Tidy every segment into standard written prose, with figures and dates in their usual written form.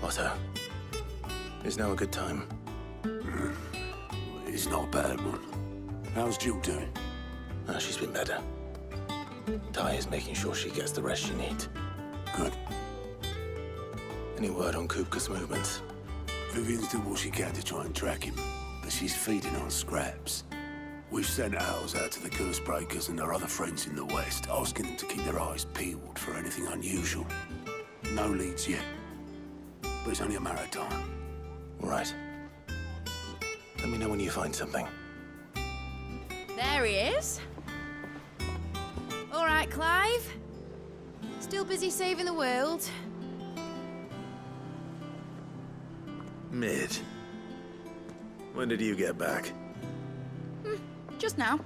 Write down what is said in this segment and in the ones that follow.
Otto, is now a good time? It's not a bad one. How's Jill doing? She's been better. Ty is making sure she gets the rest she needs. Good. Any word on Kupka's movements? Vivian's doing what she can to try and track him, but she's feeding on scraps. We've sent ours out to the curse breakers and their other friends in the west, asking them to keep their eyes peeled for anything unusual. No leads yet, but it's only a matter of time. All right. Let me know when you find something. There he is. All right, Clive. Still busy saving the world. Mid. When did you get back? Just now.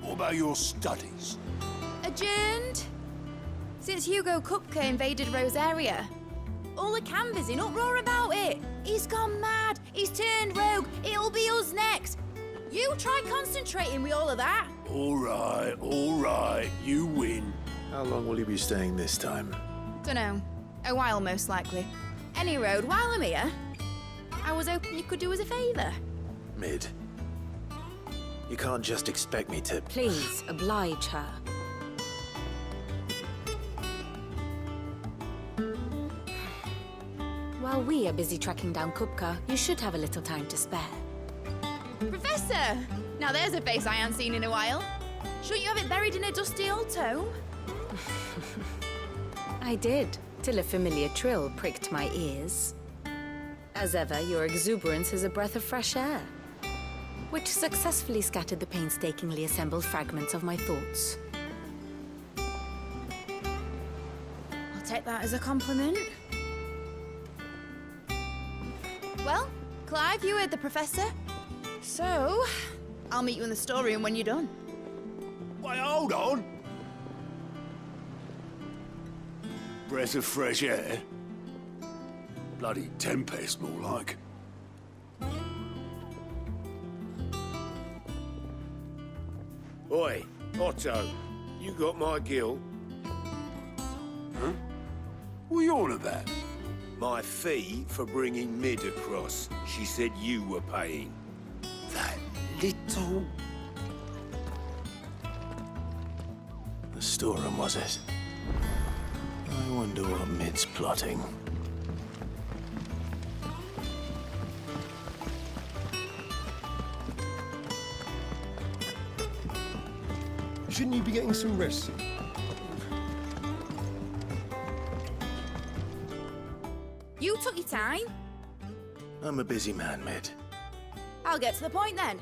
What about your studies? Adjourned. Since Hugo Kupka invaded Rosaria. All the canvass in uproar about it. He's gone mad. He's turned rogue. It'll be us next. You try concentrating with all of that. All right. You win. How long will you be staying this time? Dunno. A while, most likely. Any road, while I'm here, I was hoping you could do us a favour. Mid. You can't just expect me to... Please, oblige her. While we are busy tracking down Kupka, you should have a little time to spare. Professor! Now there's a face I haven't seen in a while. Shouldn't you have it buried in a dusty old tome? I did, till a familiar trill pricked my ears. As ever, your exuberance is a breath of fresh air, which successfully scattered the painstakingly assembled fragments of my thoughts. I'll take that as a compliment. Well, Clive, you heard the professor. So, I'll meet you in the storeroom when you're done. Wait, hold on. Breath of fresh air? Bloody tempest, more like. Oi, Otto, you got my gill? Huh? What are you on about? My fee for bringing Mid across. She said you were paying. That little... The storeroom, was it? I wonder what Mid's plotting. Shouldn't you be getting some rest? You took your time. I'm a busy man, Mid. I'll get to the point then.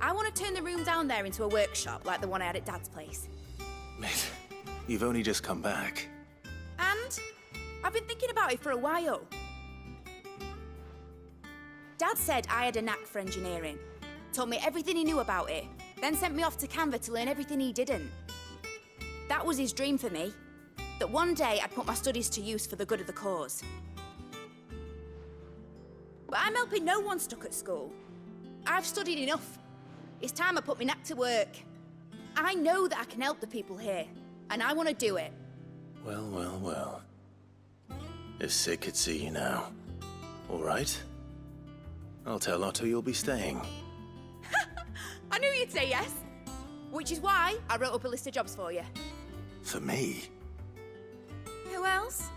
I want to turn the room down there into a workshop like the one I had at Dad's place. Mid, you've only just come back. And I've been thinking about it for a while. Dad said I had a knack for engineering. Told me everything he knew about it. Then sent me off to Canva to learn everything he didn't. That was his dream for me. That one day I'd put my studies to use for the good of the cause. But I'm helping no one stuck at school. I've studied enough. It's time I put my knack to work. I know that I can help the people here, and I want to do it. Well. If Sid could see you now. All right. I'll tell Otto you'll be staying. I knew you'd say yes. Which is why I wrote up a list of jobs for you. For me? Who else?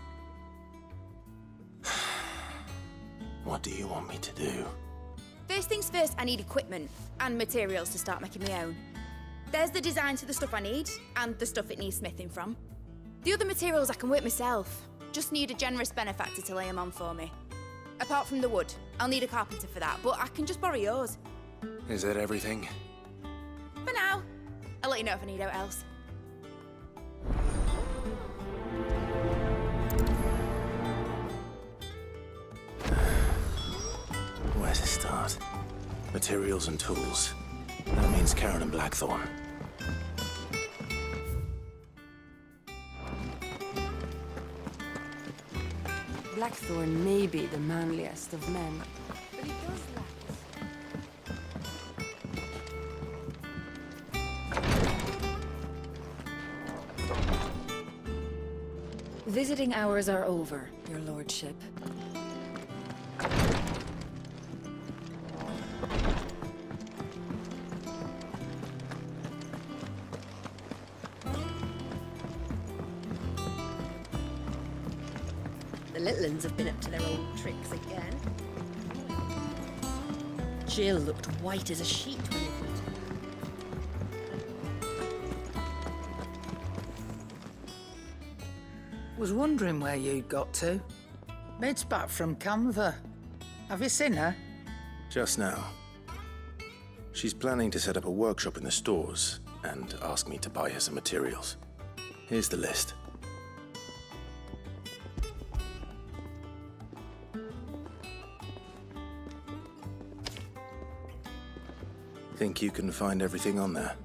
What do you want me to do? First things first, I need equipment and materials to start making my own. There's the designs for the stuff I need and the stuff it needs smithing from. The other materials I can work myself. Just need a generous benefactor to lay them on for me. Apart from the wood, I'll need a carpenter for that, but I can just borrow yours. Is that everything? For now. I'll let you know if I need out else. Where to start? Materials and tools. That means Karen and Blackthorn. Blackthorn may be the manliest of men, but he does lack. Visiting hours are over, your lordship. The little uns have been up to their old tricks again. Jill looked white as a sheet when they put Was wondering where you'd got to. Mid's back from Canva. Have you seen her? Just now. She's planning to set up a workshop in the stores and ask me to buy her some materials. Here's the list. Think you can find everything on there?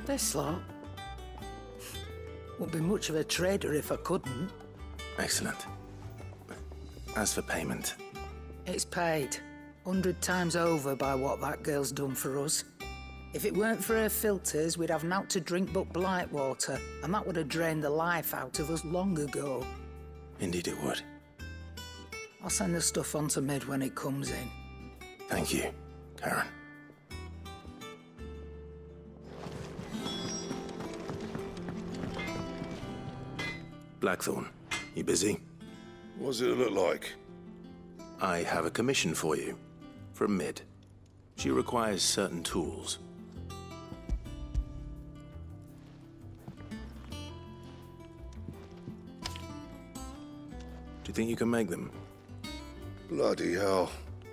This lot. Wouldn't be much of a trader if I couldn't. Excellent. As for payment, It's paid 100 times over by what that girl's done for us. If it weren't for her filters, we'd have naught to drink but blight water, and that would have drained the life out of us long ago. indeed it would. I'll send the stuff on to Mid when it comes in. Thank you, Karen. Blackthorn, you busy? What does it look like? I have a commission for you, from Mid. She requires certain tools. Do you think you can make them? Bloody hell.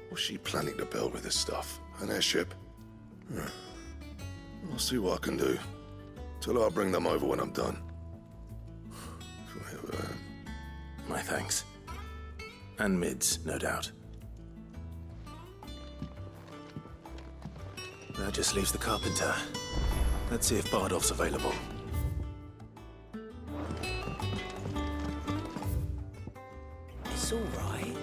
What's she planning to build with this stuff? An airship? I'll see what I can do. Tell her I'll bring them over when I'm done. My thanks. And Mid's, no doubt. That just leaves the carpenter. Let's see if Bardolph's available. It's all right.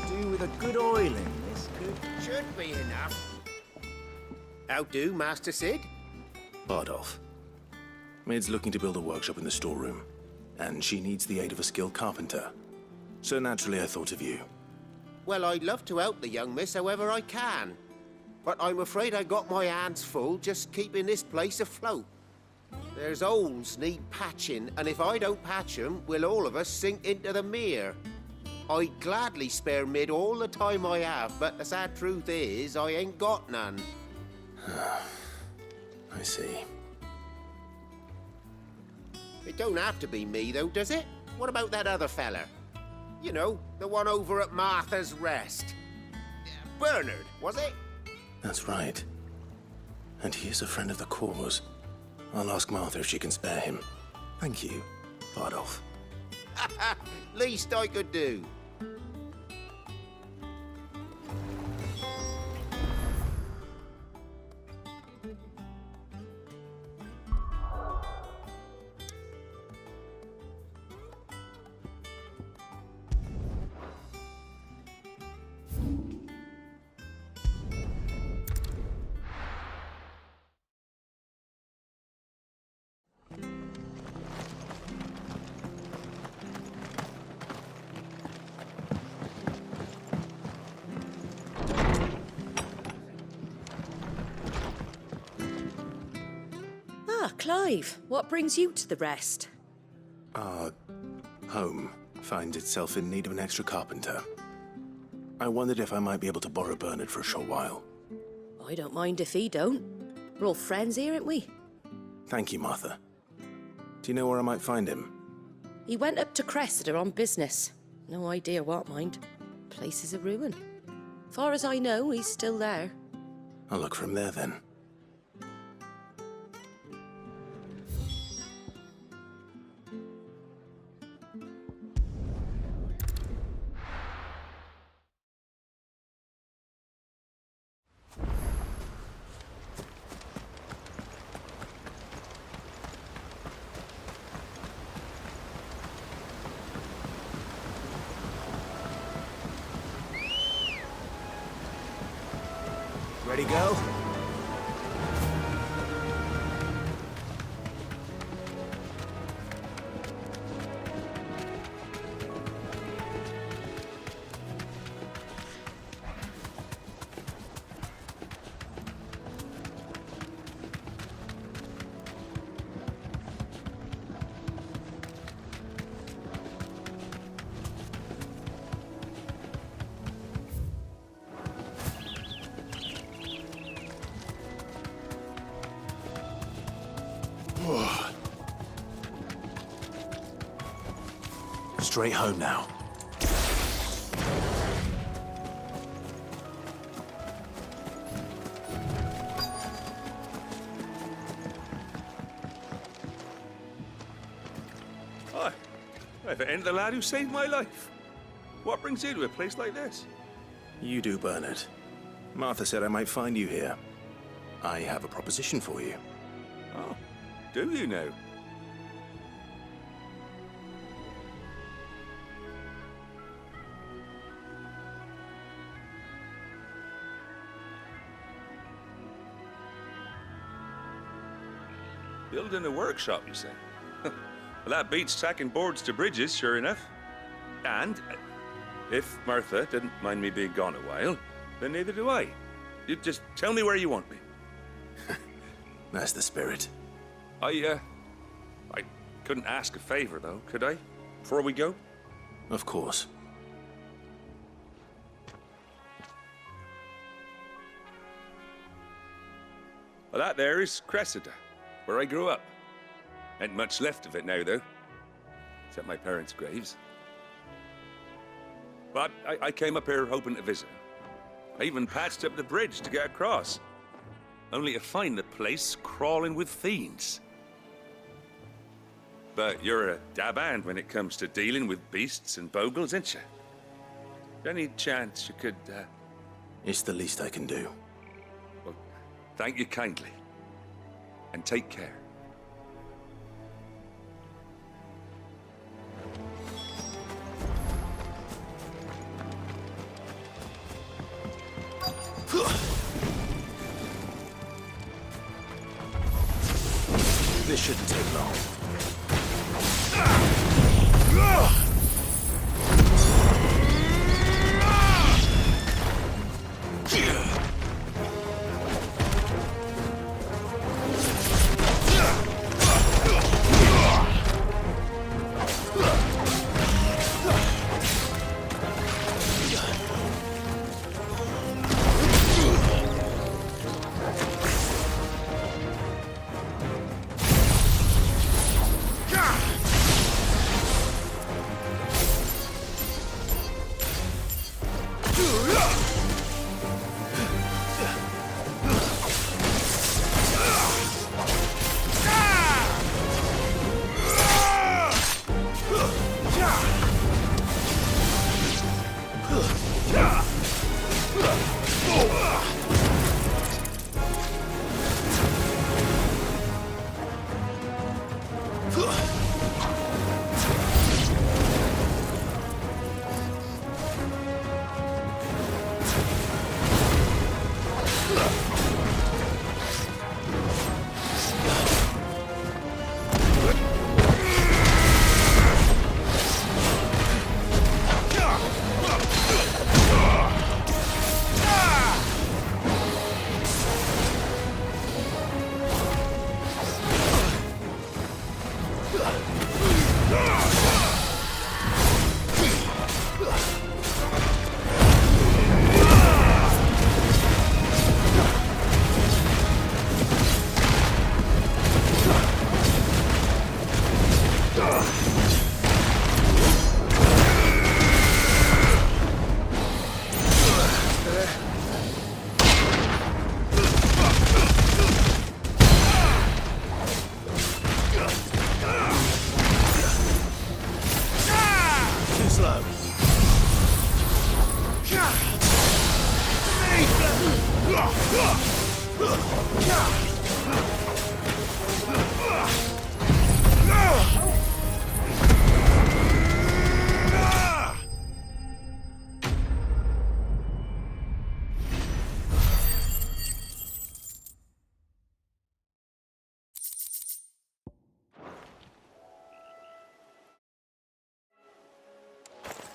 Do with a good oil in this. Should be enough. How do, Master Sid? Bardolph. Mid's looking to build a workshop in the storeroom, and she needs the aid of a skilled carpenter. So naturally I thought of you. Well, I'd love to help the young miss however I can. But I'm afraid I got my hands full just keeping this place afloat. There's holes need patching, and if I don't patch them, we'll all of us sink into the mere. I'd gladly spare Mid all the time I have, but the sad truth is, I ain't got none. I see. It don't have to be me, though, does it? What about that other fella? You know, the one over at Martha's Rest. Bernard, was it? That's right. And he is a friend of the cause. I'll ask Martha if she can spare him. Thank you, Bardolph. Least I could do. Ah, Clive, what brings you to the Rest? Our home finds itself in need of an extra carpenter. I wondered if I might be able to borrow Bernard for a short while. I don't mind if he don't. We're all friends here, aren't we? Thank you, Martha. Do you know where I might find him? He went up to Cressida on business. No idea what, mind. Place is a ruin. Far as I know, he's still there. I'll look for him there then. you go. Straight home now. Hi. If it ain't the lad who saved my life. What brings you to a place like this? You do, Bernard. Martha said I might find you here. I have a proposition for you. Oh, do you now? Building a workshop, you say? Well, that beats tacking boards to bridges, sure enough. And if Martha didn't mind me being gone a while, then neither do I. You just tell me where you want me. That's the spirit. I couldn't ask a favor, though, could I? Before we go? Of course. Well, that there is Cressida, where I grew up. Ain't much left of it now, though. Except my parents' graves. But I came up here hoping to visit. I even patched up the bridge to get across. Only to find the place crawling with fiends. But you're a dab hand when it comes to dealing with beasts and bogles, ain't you? Any chance you could, It's the least I can do. Well, thank you kindly. And take care. This shouldn't take long.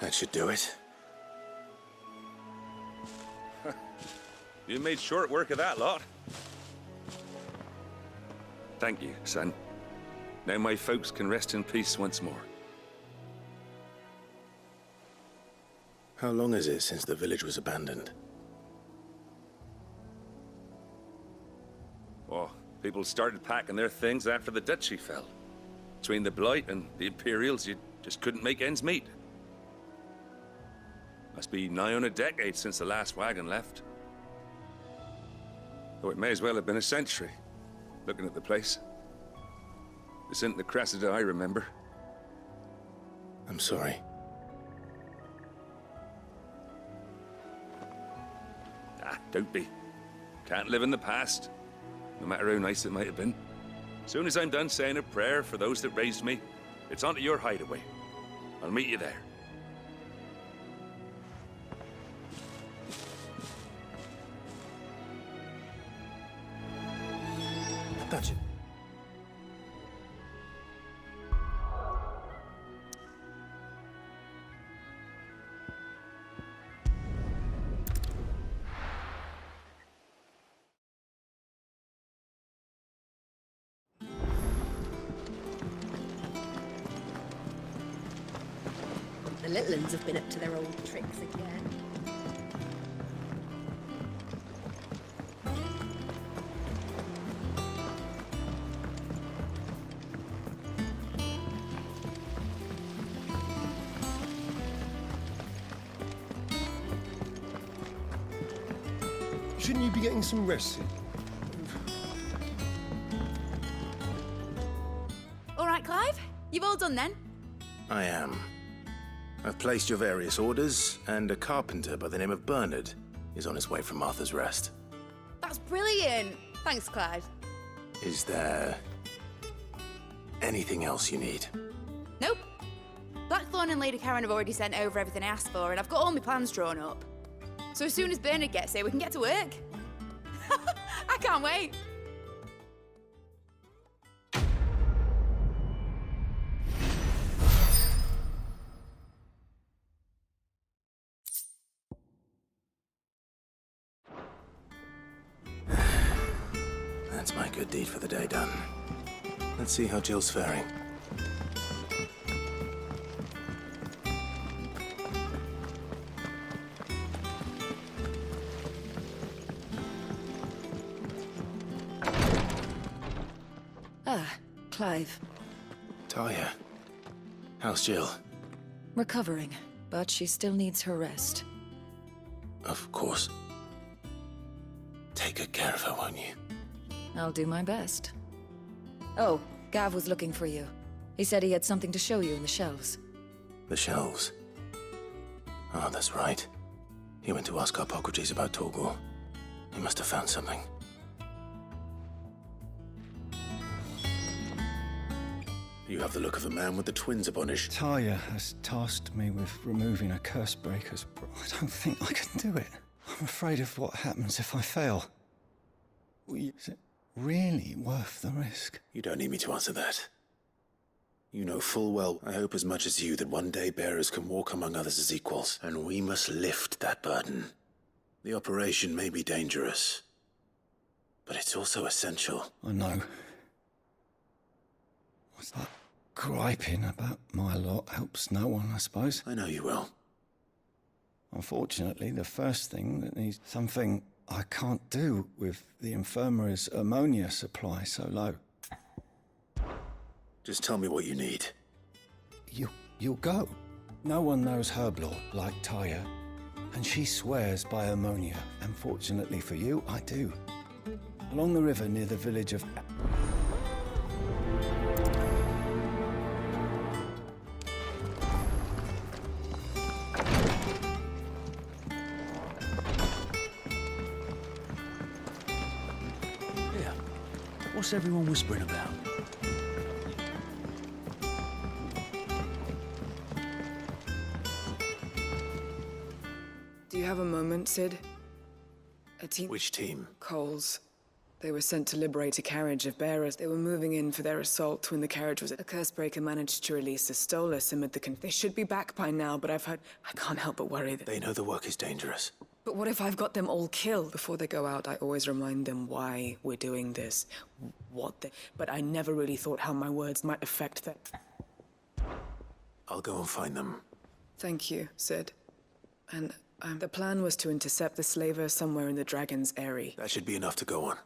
That should do it. You made short work of that lot. Thank you, son. Now my folks can rest in peace once more. How long is it since the village was abandoned? Oh, people started packing their things after the duchy fell. Between the Blight and the Imperials, you just couldn't make ends meet. Must be nigh on a decade since the last wagon left. Though it may as well have been a century, looking at the place. This isn't the Cressida I remember. I'm sorry. Ah, don't be. Can't live in the past, no matter how nice it might have been. As soon as I'm done saying a prayer for those that raised me, it's onto your hideaway. I'll meet you there. Touch it. The little uns have been up to their old tricks again. Shouldn't you be getting some rest, Sid? All right, Clive? You've all done then? I am. I've placed your various orders, and a carpenter by the name of Bernard is on his way from Martha's Rest. That's brilliant. Thanks, Clive. Is there anything else you need? Nope. Blackthorn and Lady Karen have already sent over everything I asked for, and I've got all my plans drawn up. So as soon as Bernard gets here, we can get to work. I can't wait. That's my good deed for the day done. Let's see how Jill's faring. Clive. Talia, how's Jill? Recovering, but she still needs her rest. Of course. Take good care of her, won't you? I'll do my best. Oh, Gav was looking for you. He said he had something to show you in the shelves. The shelves. Oh, that's right. He went to ask Hippocrates about Torgor. He must have found something. You have the look of a man with the twins upon his... Talia has tasked me with removing a curse breaker's... I don't think I can do it. I'm afraid of what happens if I fail. Is it really worth the risk? You don't need me to answer that. You know full well, I hope as much as you, that one day bearers can walk among others as equals, and we must lift that burden. The operation may be dangerous, but it's also essential. I know. What's that? Griping about my lot helps no one, I suppose. I know you will. Unfortunately, the first thing that needs something I can't do with the infirmary's ammonia supply so low. Just tell me what you need. You'll go. No one knows herb lore like Talia, and she swears by ammonia. And fortunately for you, I do. Along the river near the village of... What's everyone whispering about? Do you have a moment, Sid? A team... Which team? Coles. They were sent to liberate a carriage of bearers. They were moving in for their assault when the carriage was... A Cursebreaker managed to release the Stolas amid the... They should be back by now, but I've heard... I can't help but worry that... They know the work is dangerous. But what if I've got them all killed? Before they go out, I always remind them why we're doing this. But I never really thought how my words might affect them. I'll go and find them. Thank you, Sid. And the plan was to intercept the slaver somewhere in the Dragon's Eyrie. That should be enough to go on.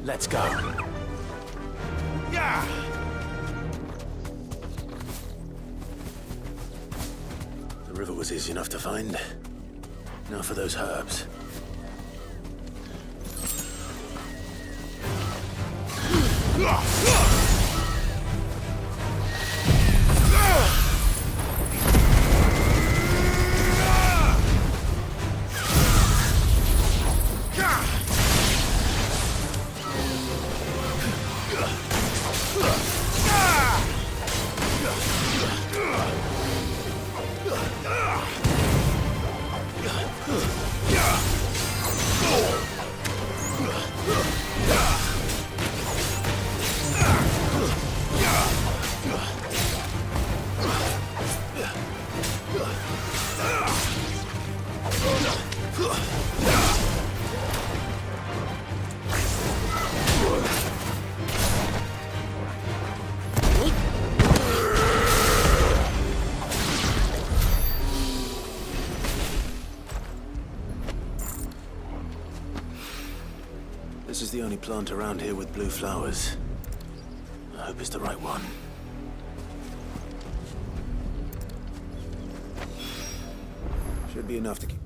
Let's go. Yeah! The river was easy enough to find. Now for those herbs. This is the only plant around here with blue flowers. I hope it's the right one. Should be enough to keep...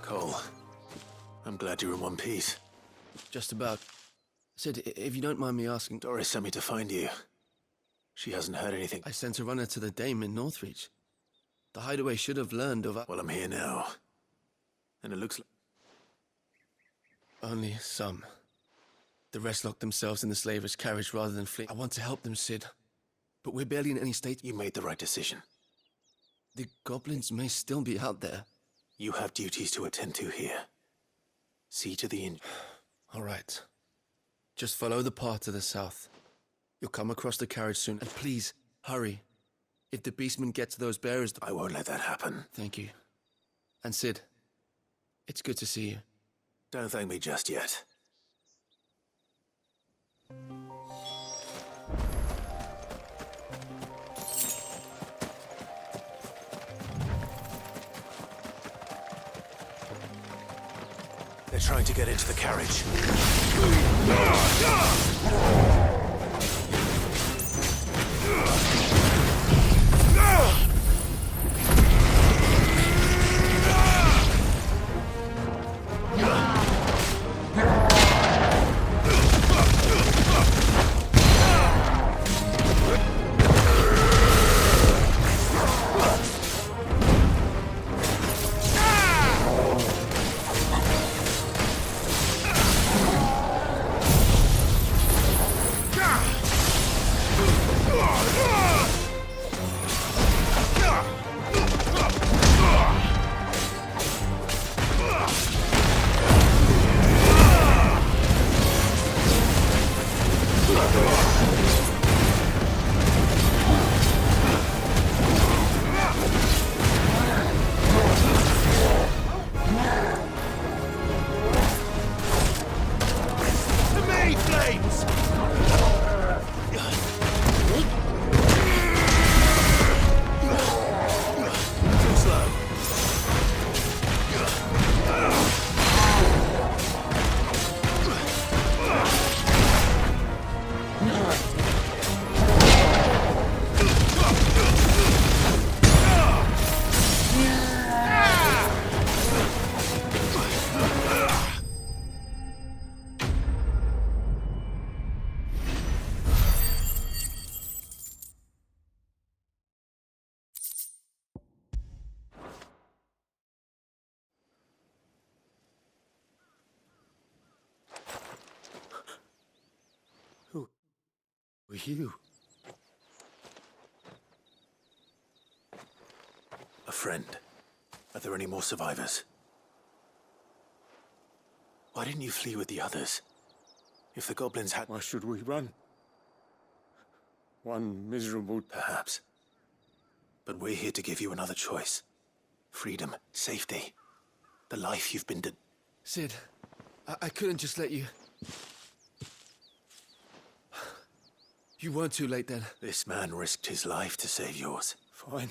Cole, I'm glad you're in one piece. Just about. Sid, if you don't mind me asking... Doris sent me to find you. She hasn't heard anything. I sent a runner to the Dame in Northreach. The hideaway should have learned of... Well, I'm here now. And it looks like... Only some. The rest locked themselves in the slaver's carriage rather than flee. I want to help them, Sid. But we're barely in any state... You made the right decision. The goblins may still be out there. You have duties to attend to here. See to the All right. Just follow the path to the south. You'll come across the carriage soon. And please, hurry. If the beastmen get to those bearers... I won't let that happen. Thank you. And Sid, it's good to see you. Don't thank me just yet. They're trying to get into the carriage. were you? A friend. Are there any more survivors? Why didn't you flee with the others? If the goblins had... Why should we run? One miserable... Perhaps. But we're here to give you another choice. Freedom, safety. The life you've been... Sid, I couldn't just let you... You weren't too late then. This man risked his life to save yours. Fine.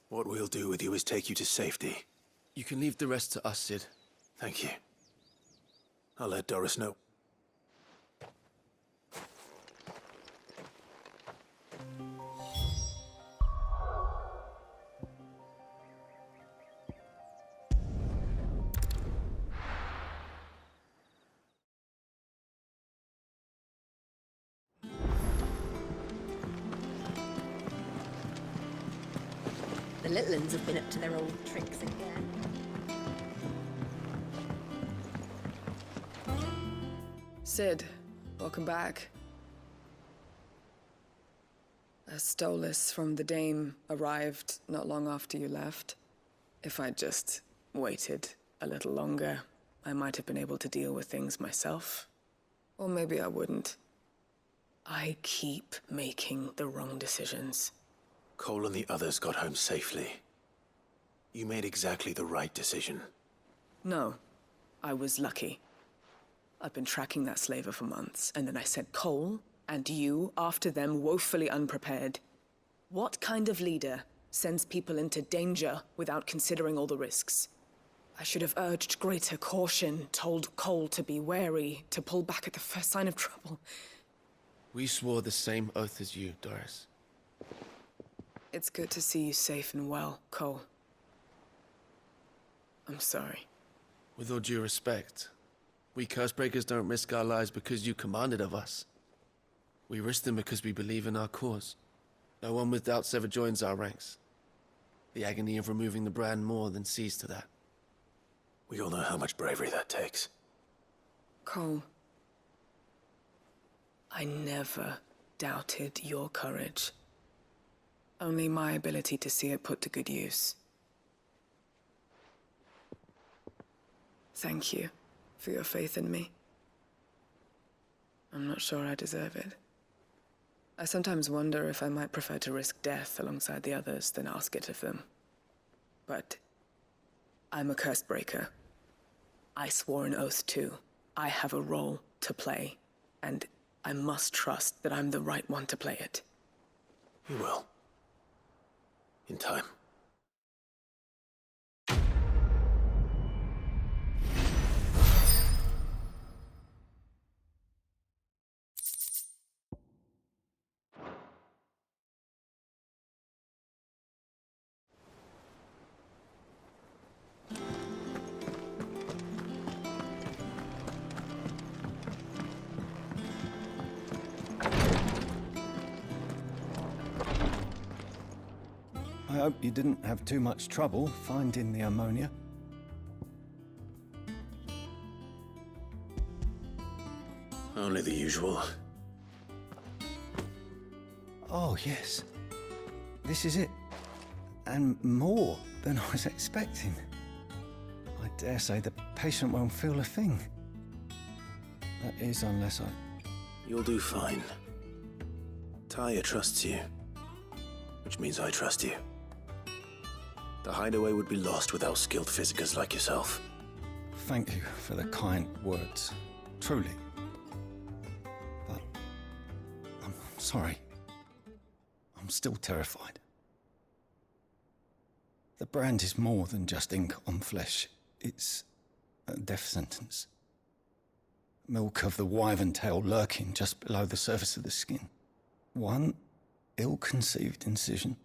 What we'll do with you is take you to safety. You can leave the rest to us, Sid. Thank you. I'll let Doris know. The little uns have been up to their old tricks again. Sid, welcome back. A Stolas from the Dame arrived not long after you left. If I'd just waited a little longer, I might have been able to deal with things myself. Or maybe I wouldn't. I keep making the wrong decisions. Cole and the others got home safely. You made exactly the right decision. No, I was lucky. I've been tracking that slaver for months, and then I sent Cole and you after them woefully unprepared. What kind of leader sends people into danger without considering all the risks? I should have urged greater caution, told Cole to be wary, to pull back at the first sign of trouble. We swore the same oath as you, Doris. It's good to see you safe and well, Cole. I'm sorry. With all due respect, we Cursebreakers don't risk our lives because you commanded of us. We risk them because we believe in our cause. No one with doubts ever joins our ranks. The agony of removing the brand more than sees to that. We all know how much bravery that takes. Cole, I never doubted your courage. Only my ability to see it put to good use. Thank you for your faith in me. I'm not sure I deserve it. I sometimes wonder if I might prefer to risk death alongside the others than ask it of them. But I'm a Cursebreaker. I swore an oath too. I have a role to play, and I must trust that I'm the right one to play it. You will. In time. I hope you didn't have too much trouble finding the ammonia. Only the usual. Oh, yes. This is it. And more than I was expecting. I dare say the patient won't feel a thing. That is, unless I... You'll do fine. Taya trusts you. Which means I trust you. The hideaway would be lost without skilled physicers like yourself. Thank you for the kind words. Truly. But... I'm sorry. I'm still terrified. The brand is more than just ink on flesh. It's a death sentence. Milk of the wyvern tail lurking just below the surface of the skin. One ill-conceived incision,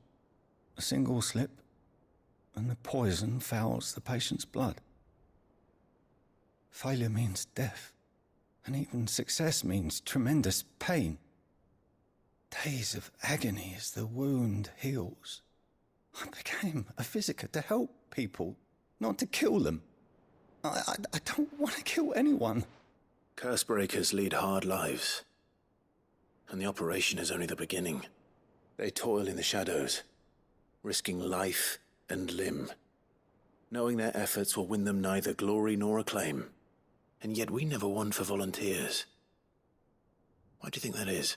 a single slip, and the poison fouls the patient's blood. Failure means death, and even success means tremendous pain. Days of agony as the wound heals. I became a physiker to help people, not to kill them. I don't want to kill anyone. Cursebreakers lead hard lives. And the operation is only the beginning. They toil in the shadows, risking life and limb, knowing their efforts will win them neither glory nor acclaim. And yet we never won for volunteers. Why do you think that is?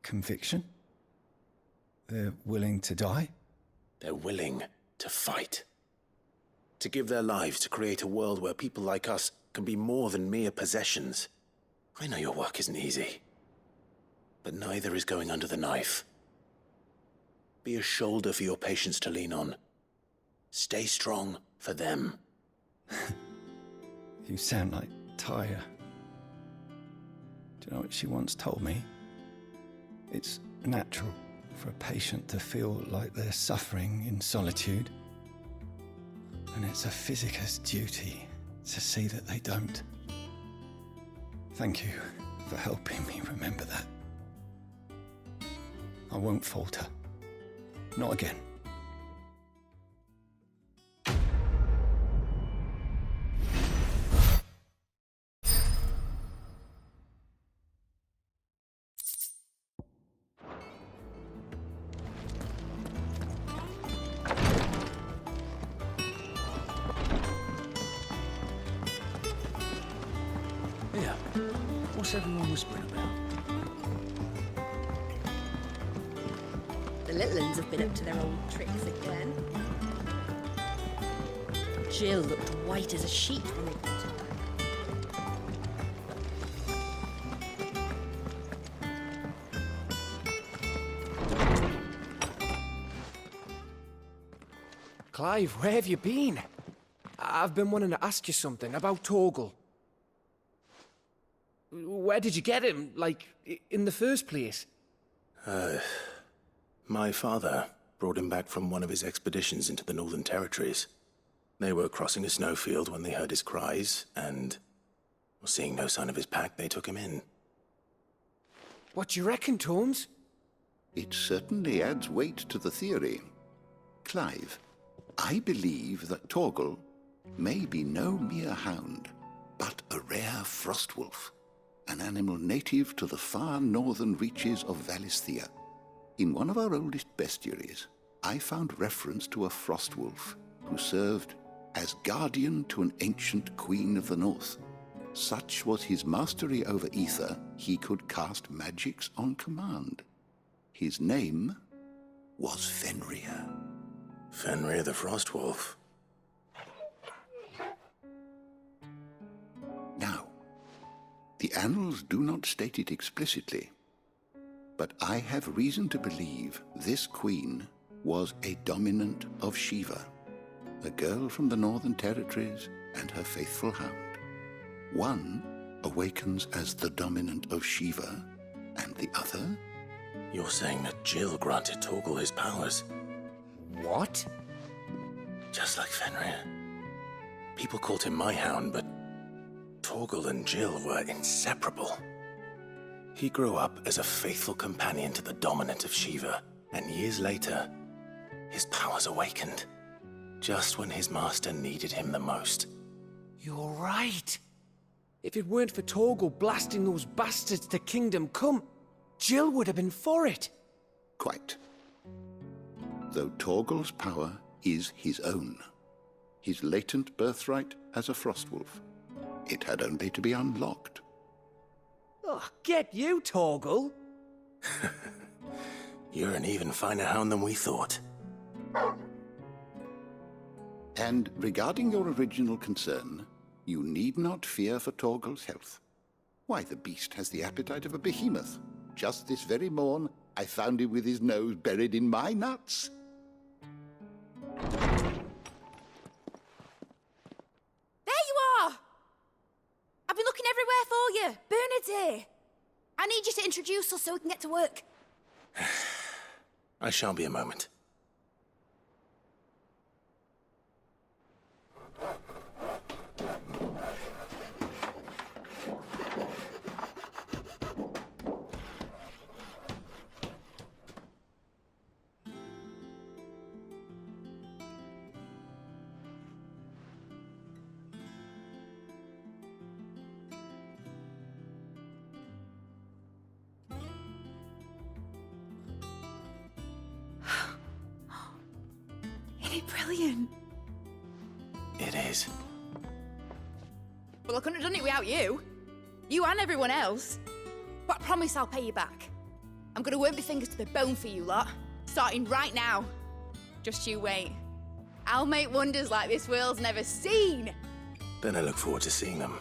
Conviction? They're willing to die? They're willing to fight. To give their lives to create a world where people like us can be more than mere possessions. I know your work isn't easy, but neither is going under the knife. Be a shoulder for your patients to lean on. Stay strong for them. You sound like Tyre. Do you know what she once told me? It's natural for a patient to feel like they're suffering in solitude. And it's a physicist's duty to see that they don't. Thank you for helping me remember that. I won't falter. Not again. Yeah. What's everyone whispering about? The little uns have been up to their old tricks again. Jill looked white as a sheet when they brought her back. Clive, where have you been? I've been wanting to ask you something about Torgal. Where did you get him, like, in the first place? My father brought him back from one of his expeditions into the Northern Territories. They were crossing a snowfield when they heard his cries, and, seeing no sign of his pack, they took him in. What do you reckon, Torms? It certainly adds weight to the theory. Clive, I believe that Torgal may be no mere hound, but a rare frostwolf, an animal native to the far northern reaches of Valisthea. In one of our oldest bestiaries, I found reference to a frostwolf who served as guardian to an ancient queen of the north. Such was his mastery over ether, he could cast magics on command. His name was Fenrir. Fenrir the Frostwolf. Now, the annals do not state it explicitly, but I have reason to believe this queen was a dominant of Shiva, a girl from the Northern Territories and her faithful hound. One awakens as the dominant of Shiva, and the other? You're saying that Jill granted Torgal his powers? What? Just like Fenrir. People called him my hound, but Torgal and Jill were inseparable. He grew up as a faithful companion to the dominant of Shiva, and years later, his powers awakened, just when his master needed him the most. You're right. If it weren't for Torgal blasting those bastards to Kingdom Come, Jill would have been for it. Quite. Though Torgal's power is his own, his latent birthright as a Frostwolf. It had only to be unlocked. Oh, get you, Torgal! You're an even finer hound than we thought. And regarding your original concern, you need not fear for Torgal's health. Why, the beast has the appetite of a behemoth. Just this very morn, I found him with his nose buried in my nuts. There you are! I've been looking everywhere for you. Bernard's here. I need you to introduce us so we can get to work. I shall be a moment. brilliant. It is. Well, I couldn't have done it without you. You and everyone else. But I promise I'll pay you back. I'm gonna work my fingers to the bone for you lot, starting right now. Just you wait. I'll make wonders like this world's never seen. Then I look forward to seeing them.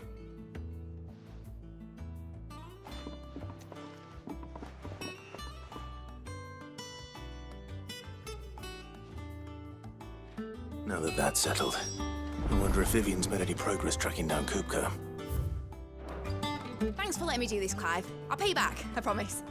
Now that that's settled, I wonder if Vivian's made any progress tracking down Kupka. Thanks for letting me do this, Clive. I'll pay you back, I promise.